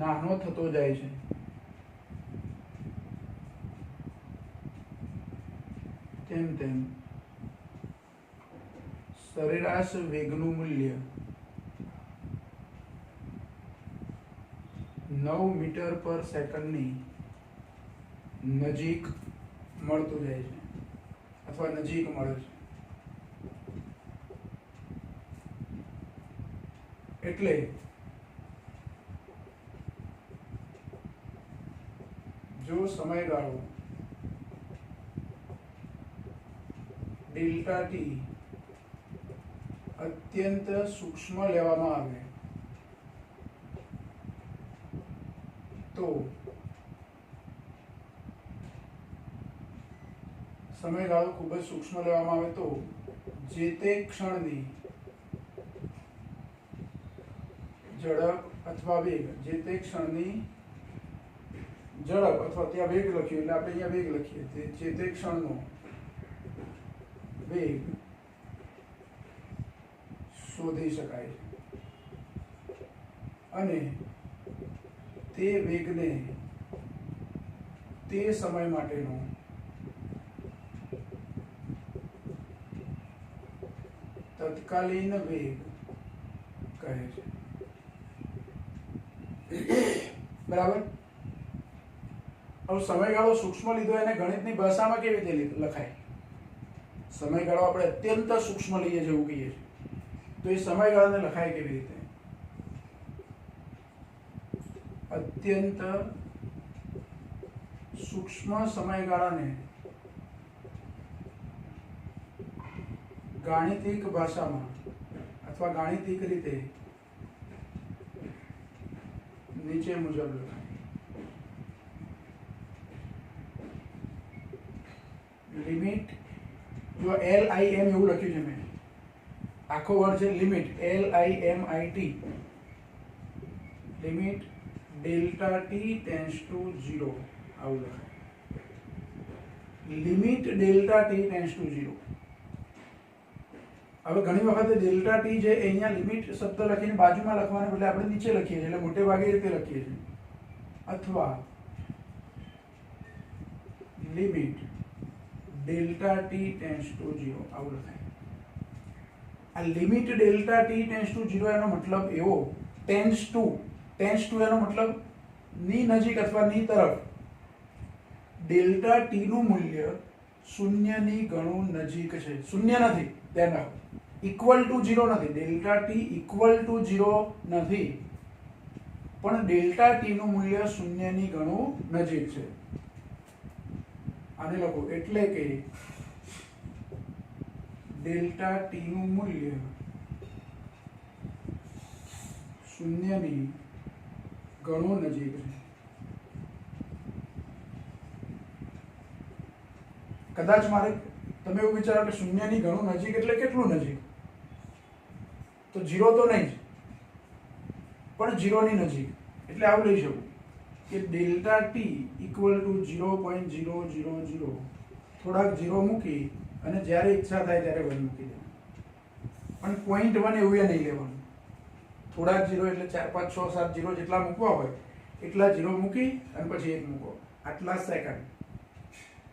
નાનો થતો જાય છે તેમ તેમ સરેરાશ વેગનું મૂલ્ય 9 મીટર પર સેકન્ડની નજીક મળતું જાય છે અથવા નજીક મળે છે. એટલે જો સમયગાળો ડેલ્ટા ટી અત્યંત સૂક્ષ્મ લેવામાં આવે તો સમયગાળો ખૂબ જ સૂક્ષ્મ લેવામાં આવે તો જે તે ક્ષણની ઝડપ અથવા વેગ, જે તે ક્ષણની ઝડપ અથવા ત્યાં વેગ લખ્યું એટલે આપણે અહીંયા વેગ લખીએ, જે તે ક્ષણનો વેગ શોધી શકાય છે અને તે વેગને તે સમય માટેનો તત્કાલીન વેગ કહે છે. બરાબર. હવે સમયગાળો સૂક્ષ્મ લીધો, એને ગણિતની ભાષામાં કેવી રીતે લખાય? સમયગાળો આપણે અત્યંત સૂક્ષ્મ લઈએ જેવું કહીએ છીએ, તો એ સમયગાળાને લખાય કેવી રીતે? અત્યંત સૂક્ષ્મ સમયગાળાને ગાણિતિક ભાષામાં અથવા ગાણિતિક રીતે નીચે મુજબ લખાય. લિમિટ, જો LIM એવું લખ્યું છે મેં, આખો વર્ડ છે limit, LIMIT, limit delta T tends to 0 આવું લખાય. Limit delta T tends to 0. હવે ઘણી વખત ડેલ્ટા ટી છે અહીંયા લિમિટ શબ્દ લખીને બાજુમાં લખવાને બદલે આપણે નીચે લખીએ છીએ, એટલે મોટે ભાગે રીતે લખીએ છીએ. અથવા limit delta T tends to 0 આવું લખાય. આ limit delta T tends to 0 એનો મતલબ એવો, ટેન્ડ્સ ટુ એનો મતલબ ની નજીક અથવા ની તરફ. ડેલ્ટા ટી નું મૂલ્ય 0 ની ઘણું નજીક છે. 0 નથી, ધ્યાન રાખો, ઇક્વલ ટુ 0 નથી. ડેલ્ટા ટી ઇક્વલ ટુ 0 નથી, પણ ડેલ્ટા ટી નું મૂલ્ય શૂન્યની ઘણું નજીક છે. આને લખો એટલે કે ડેલ્ટા ટી નું મૂલ્ય શૂન્યની ઘણું નજીક છે. કદાચ મારે તમે એવું વિચારો કે શૂન્યની ઘણું નજીક એટલે કેટલું નજીક? તો 0 તો નહીં જ, પણ 0 ની નજીક. એટલે આવું લઈ શકું કે ડેલ્ટા ટી ઇક્વલ ટુ 0.000, થોડાક 0 મૂકી અને જ્યારે ઈચ્છા થાય ત્યારે 1 મૂકી દેવાનું. પણ 0.1 એવું નહીં લેવાનું. થોડાક 0 એટલે 4 5 6 7 0 જેટલા મૂકવા હોય એટલા 0 મૂકી અને પછી 1 મૂકો, આટલા સેકન્ડ.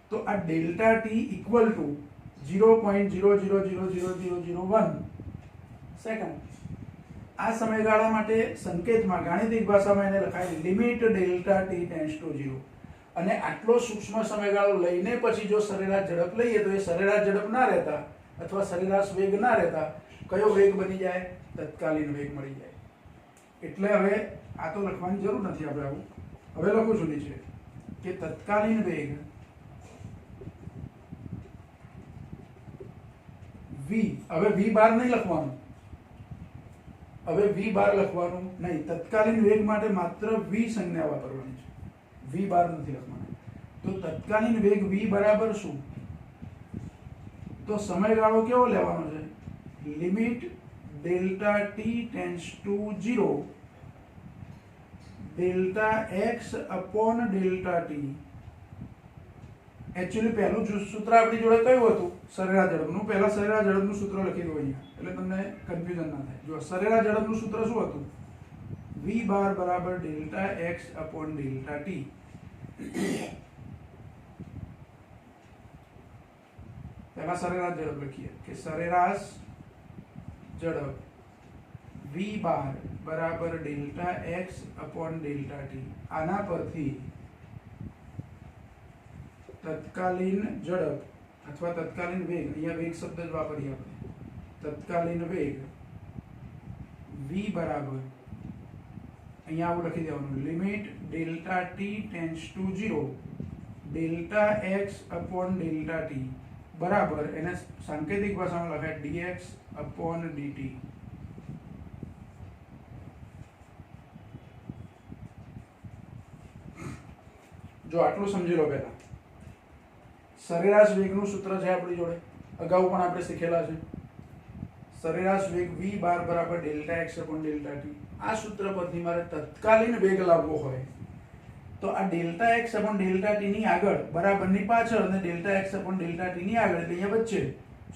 તો આ delta T equal to 0.0000001 second. આ સમયગાળા માટે સંકેતમાં ગાણિતિક ભાષામાં એને લખાય limit delta T tends to 0. અને આટલો સૂક્ષ્મ સમયગાળો લઈને પછી જો સરેરાશ ઝડપ લઈએ તો એ સરેરાશ ઝડપ ના રહેતા અથવા સરેરાશ વેગ ના રહેતા કયો વેગ બની જાય? તત્કાલીન વેગ મળી જાય. એટલે હવે આ તો લખવાની જરૂર નથી આપણે. આવું હવે લખું છું નીચે કે તત્કાલીન વેગ v. હવે v બાર નહીં લખવાનું, હવે v બાર લખવાનું નહીં. તત્કાલીન વેગ માટે માત્ર v સંજ્ઞા વાપરવાની છે, v બાર નથી લખવાનું. તો તત્કાલીન વેગ v બરાબર શું? તો સમયગાળો કેવો લેવાનો છે? Limit delta T tends to 0 delta x upon delta T. Actually પહેલું સૂત્ર આપણી જોડે કયું હતું? સરેરાશ ઝડપનું. પહેલા સરેરાશ ઝડપનું સૂત્ર લખી દો અહીંયા, એટલે તમને કન્ફ્યુઝન ના થાય. જો સરેરાશ ઝડપનું સૂત્ર શું હતું? v બાર બરાબર delta x upon delta T. પહેલા સરેરાશ ઝડપ લખીએ કે સરેરાશ ઝડપ v બાર બરાબર delta x upon delta T. આના પરથી તત્કાલીન ઝડપ અથવા તત્કાલીન વેગ, અહીંયા વેગ શબ્દ જ વાપરીએ આપણે. તત્કાલીન વેગ v બરાબર અહીંયા આવું લખી દેવાનું limit delta T tends to 0 delta x upon delta T બરાબર એને સાંકેતિક ભાષામાં લખાય dx અપોન dt. જો આટલું સમજી લો. પહેલા સરેરાશ વેગનું સૂત્ર છે આપણી જોડે, અગાઉ પણ આપણે શીખેલા છે. સરેરાશ વેગ v બાર બરાબર delta x upon delta T. આ સૂત્ર પરથી મારે તત્કાલીન વેગ લાવવો હોય તો આ delta x upon delta T ની આગળ બરાબરની પાછળ અને delta x upon delta T ની આગળ એટલે અહીંયા વચ્ચે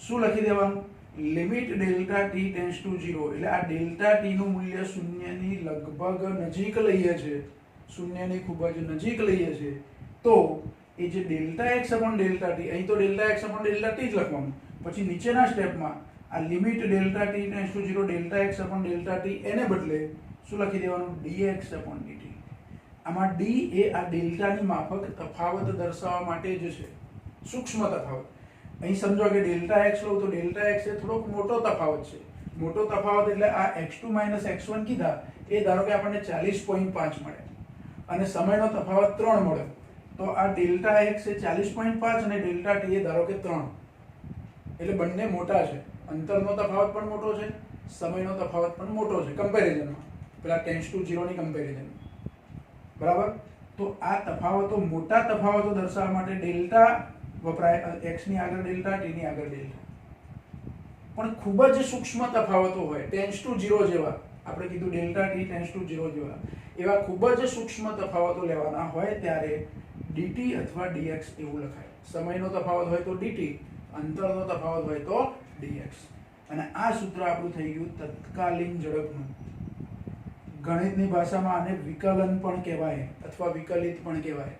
શું લખી દેવાનું? Limit delta T tends to 0. એટલે આ ડેલ્ટા ટી નું મૂલ્ય શૂન્યની લગભગ નજીક લઈએ છે, શૂન્યની ખૂબ જ નજીક લઈએ છે. તો એ જે delta x upon delta T, અહીં તો delta x upon delta T જ લખવાનું. પછી નીચેના સ્ટેપમાં આ limit delta T tends to 0 delta x upon delta T એને બદલે શું લખી દેવાનું? dx upon dt. આમાં d એ આ ડેલ્ટાની માફક તફાવત દર્શાવવા માટે જ છે, સૂક્ષ્મ તફાવત. અહીં સમજો કે ડેલ્ટા એક્સ લો તો ડેલ્ટા એક્સ એ થોડોક મોટો તફાવત છે. મોટો તફાવત એટલે આ x2 - x1 કીધા એ ધારો કે આપણને 40.5 મળે અને સમયનો તફાવત 3 મળ્યો. તો આ ડેલ્ટા એક્સ એ 40.5 અને ડેલ્ટા ટી એ ધારો કે 3. એટલે બંને મોટા છે. અંતરનો તફાવત પણ મોટો છે, સમયનો તફાવત પણ મોટો છે કમ્પેરિઝનમાં, પેલા ટેન્ડ્સ ટુ 0 ની કમ્પેરિઝન. બરાબર? તો આ તફાવતો, મોટા તફાવતો દર્શાવવા માટે ડેલ્ટા વપરાય. x ની આગળ ડેલ્ટા, t ની આગળ ડેલ્ટા. પણ ખૂબ જ સૂક્ષ્મ તફાવતો હોય ટેન્ડ્સ ટુ 0 જેવા, આપણે કીધું ડેલ્ટા ટી ટેન્ડ્સ ટુ 0 જેવા, એવા ખૂબ જ સૂક્ષ્મ તફાવતો લેવાના હોય ત્યારે dt અથવા dx એવું લખાય. સમયનો તફાવત હોય તો dt, અંતરનો તફાવત હોય તો dx. અને આ સૂત્ર આપણું થઈ ગયું તત્કાલીન ઝડપનું. ગણિતની ભાષામાં આને વિકલન પણ કહેવાય અથવા વિકલિત પણ કહેવાય.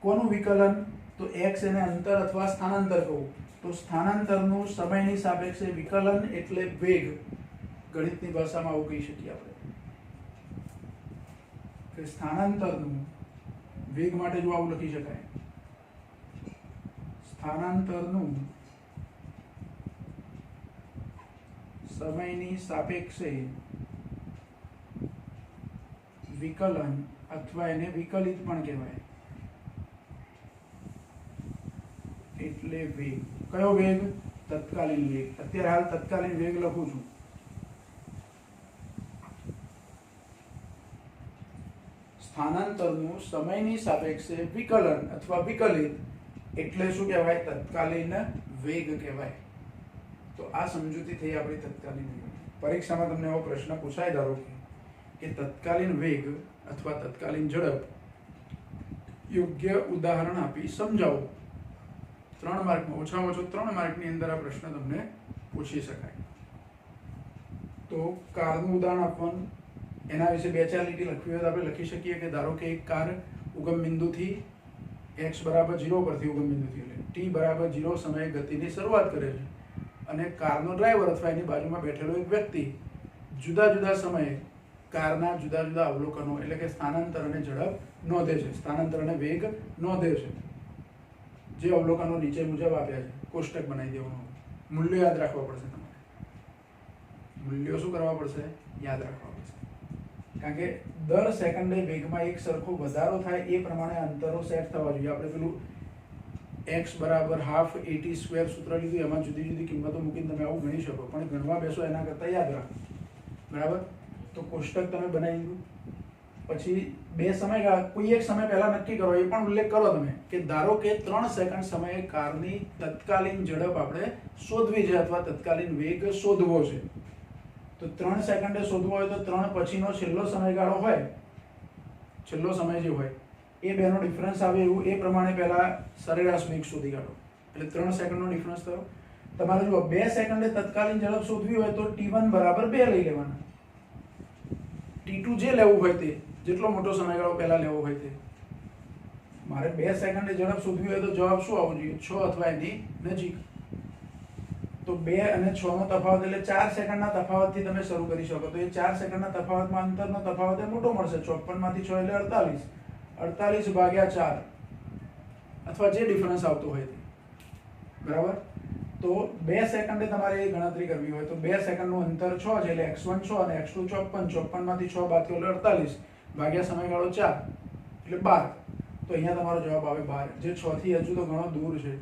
કોનું વિકલન? તો x એને અંતર અથવા સ્થાનાંતર કહું તો સ્થાનાંતરનું સમયની સાપેક્ષે વિકલન એટલે વેગ. ગણિતની ભાષામાં આવું કહી શકીએ આપણે કે સ્થાનાંતરનું વેગ માટે જો આવું લખી શકાય, સ્થાનાંતરનું સમયની સાપેક્ષે વિકલન અથવા એને વિકલિત પણ કહેવાય. એટલે વેગ. કયો વેગ? તત્કાલીન વેગ. અત્યારે હાલ તત્કાલીન વેગ લખું છું. સ્થાનાંતરનું સમયની સાપેક્ષે વિકલન અથવા વિકલિત એટલે શું કહેવાય? તત્કાલીન વેગ કહેવાય. તો આ સમજૂતી થઈ આપણી તત્કાલીન વેગ. પરીક્ષામાં તમને એવો પ્રશ્ન પૂછાય ધારો કે તત્કાલીન વેગ અથવા તત્કાલીન ઝડપ યોગ્ય ઉદાહરણ આપી સમજાવો. 3 માર્કમાં, ઓછામાં ઓછો 3 માર્કની અંદર આ પ્રશ્ન તમને પૂછી શકાય. તો કારનું ઉદાહરણ આપવાનું, એના વિશે 2-4 લીટી લખવી હોય તો આપણે લખી શકીએ કે ધારો કે એક કાર ઉગમ બિંદુથી x બરાબર 0 પરથી ઉગમ બિંદુથી એટલે t બરાબર 0 સમયે ગતિની શરૂઆત કરે છે અને કારનો ડ્રાઈવર અથવા એની બાજુમાં બેઠેલો એક વ્યક્તિ જુદા જુદા સમયે કારના જુદા જુદા અવલોકનો એટલે કે સ્થાનાંતર અને ઝડપ નોંધે છે, સ્થાનાંતર અને વેગ નોંધે છે. જે અવલોકનો નીચે મુજબ આપ્યા છે, કોષ્ટક બનાવી દેવાનું. મૂલ્યો યાદ રાખવા પડશે તમારે. મૂલ્યો શું કરવા પડશે? યાદ રાખવા પડશે. કારણ કે દર સેકન્ડે વેગમાં એક સરખો વધારો થાય એ પ્રમાણે અંતરો સેટ થવા જોઈએ. આપણે પેલું x બરાબર હાફ at સ્ક્વેર સૂત્ર લીધું, એમાં જુદી જુદી કિંમતો મૂકીને તમે આવું ગણી શકો, પણ ગણવા બેસો એના કરતાં યાદ રાખો. બરાબર? તો કોષ્ટક તમે બનાવી દીધું. પછી 2 સમયગાળા, કોઈ એક સમય પહેલા નક્કી કરો, એ પણ ઉલ્લેખ કરો તમે કે ધારો કે 3 સેકન્ડ સમયે કારની તત્કાલીન ઝડપ આપણે શોધવી છે અથવા તત્કાલીન વેગ શોધવો છે. તો 3 સેકન્ડે શોધવો હોય તો 3 પછીનો છેલ્લો સમયગાળો હોય, છેલ્લો સમય જે હોય એ બેનો ડિફરન્સ આવે એવું એ પ્રમાણે પહેલા સરેરાશ વેગ શોધી કાઢો. એટલે 3 સેકન્ડનો ડિફરન્સ થયો. તમારે જો 2 સેકન્ડે તત્કાલીન ઝડપ શોધવી હોય તો t1 બરાબર 2 લઈ લેવાના. t2 જે લેવું હોય તે, જેટલો મોટો સમયગાળો પહેલા લેવો હોય તે. મારે 2 સેકન્ડે ઝડપ શોધવી હોય તો જવાબ શું આવવો જોઈએ? 6 અથવા એની નજીક. તો 2 અને 6 નો તફાવત એટલે 4 સેકન્ડના તફાવતથી તમે શરૂ કરી શકો. તો એ 4 સેકન્ડના તફાવતમાં અંતરનો તફાવત એ મોટો મળશે. 54 માંથી 6 એટલે 48. 48 ભાગ્યા 4 અથવા જે ડિફરન્સ આવતો હોય તે. બરાબર? તો 2 સેકન્ડે તમારે એ ગણતરી કરવી હોય તો 2 સેકન્ડનું અંતર 6 છે એટલે x1 6 અને x2 54. 54 માંથી 6 બાદ કરો એટલે 48 ભાગ્યા સમયગાળો 4 એટલે 12. તો અહીંયા તમારો જવાબ આવે 12, જે 6 થી હજુ તો ઘણો દૂર છે.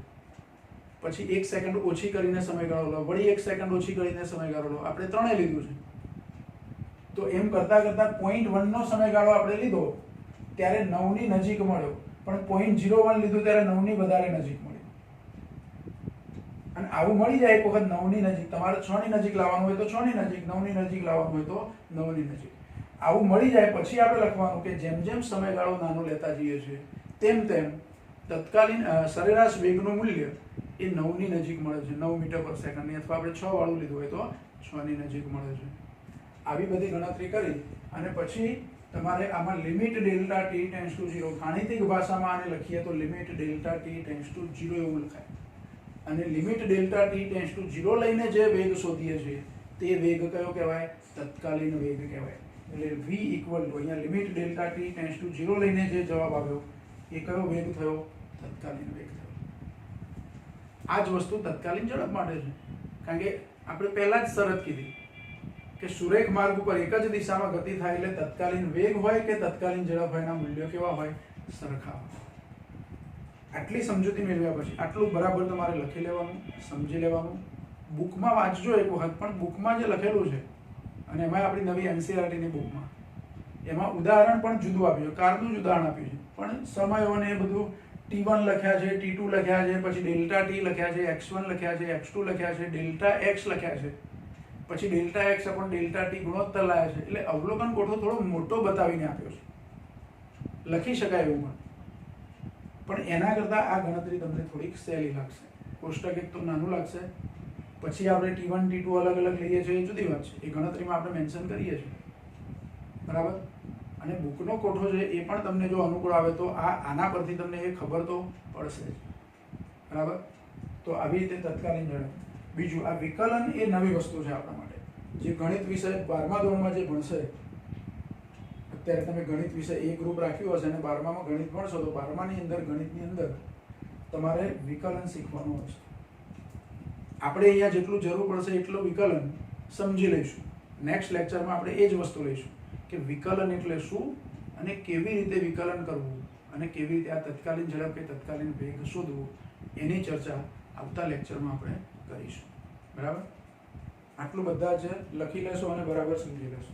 પછી 1 સેકન્ડ ઓછી કરીને સમયગાળો લો, વળી 1 સેકન્ડ ઓછી કરીને સમયગાળો લો. આપણે 3 લીધું છે. તો એમ કરતા કરતા 0.1 નો સમયગાળો આપણે લીધો ત્યારે 9 ની નજીક મળ્યો, પણ 0.01 લીધું ત્યારે 9 ની વધારે નજીક મળી. અને આવું મળી જાય એક વખત 9 ની નજીક. તમારે 6 ની નજીક લાવવાનું હોય તો 6 ની નજીક, 9 ની નજીક લાવવાનું હોય તો 9 ની નજીક. આવું મળી જાય પછી આપણે લખવાનું કે જેમ જેમ સમયગાળો નાનો લેતા જઈએ છીએ તેમ તેમ તત્કાલીન સરેરાશ વેગનું મૂલ્ય એ 9 ની નજીક મળે છે, 9 મીટર પર સેકન્ડની, અથવા આપણે 6 વાળું લીધું હોય તો 6 ની નજીક મળે છે. આવી બધી ગણતરી કરી અને પછી તમારે આમાં limit delta t tends to 0, ગાણિતિક ભાષામાં આને લખીએ તો limit delta t tends to 0 એવું લખાય. અને limit delta t tends to 0 લઈને જે વેગ શોધીએ છીએ તે વેગ કયો કહેવાય? તત્કાલીન વેગ કહેવાય. એટલે v ઇક્વલ ટુ અહીંયા limit delta t tends to 0 લઈને જે જવાબ આવ્યો એ કયો વેગ થયો? તત્કાલીન વેગ થયો. આ જ વસ્તુ તત્કાલીન ઝડપ માટે છે. કારણ કે આપણે પહેલા જ શરત કીધી કે સુરેખ માર્ગ ઉપર એક જ દિશામાં ગતિ થાય એટલે તત્કાલીન વેગ હોય કે તત્કાલીન ઝડપ હોય એના મૂલ્યો કેવા હોય? સરખા હોય. આટલી સમજૂતી મેળવ્યા પછી આટલું બરાબર તમારે લખી લેવાનું, સમજી લેવાનું. બુકમાં વાંચજો એક વખત, પણ બુકમાં જે લખેલું છે અને એમાં આપણી નવી NCERTની બુકમાં એમાં ઉદાહરણ પણ જુદું આપ્યું છે, કારનું જ ઉદાહરણ આપ્યું છે, પણ સમયોને એ બધું t1 લખ્યા છે, t2 લખ્યા છે, પછી ડેલ્ટા t લખ્યા છે, x1 લખ્યા છે, x2 લખ્યા છે, ડેલ્ટા x લખ્યા છે, પછી delta x upon delta t ગુણોત્તર લાયા છે. એટલે અવલોકન કોઠો થોડો મોટો બતાવીને આપ્યો છે, લખી શકાય એવું પણ એના કરતાં આ ગણતરી તમને થોડીક સહેલી લાગશે. કોષ્ટક એક તો નાનું લાગશે, પછી આપણે t1 t2 અલગ અલગ લઈએ છીએ એ જુદી વાત છે, એ ગણતરીમાં આપણે મેન્શન કરીએ છીએ. બરાબર? અને બુકનો કોઠો છે એ પણ તમને જો અનુકૂળ આવે તો આના પરથી તમને એ ખબર તો પડશે જ. બરાબર? તો આવી રીતે તત્કાલીન ઝડપ. બીજું, આ વિકલન એ નવી વસ્તુ છે આપણા માટે. જે ગણિત વિષય 12મા ધોરણમાં જે ભણશે, અત્યારે તમે ગણિત વિષય એ ગ્રુપ રાખ્યું હશે અને 12મામાં ગણિત ભણશો તો 12માની અંદર ગણિતની અંદર તમારે વિકલન શીખવાનું હશે. આપણે અહીંયા જેટલું જરૂર પડશે એટલું વિકલન સમજી લઈશું. નેક્સ્ટ લેક્ચરમાં આપણે એ જ વસ્તુ લઈશું કે વિકલન એટલે શું અને કેવી રીતે વિકલન કરવું અને કેવી રીતે આ તત્કાલીન ઝડપ કે તત્કાલીન વેગ શોધવું એની ચર્ચા આવતા લેક્ચરમાં આપણે કરીશું. બરાબર, આટલું બધા જ લખી લેશો અને બરાબર સમજી લેશો.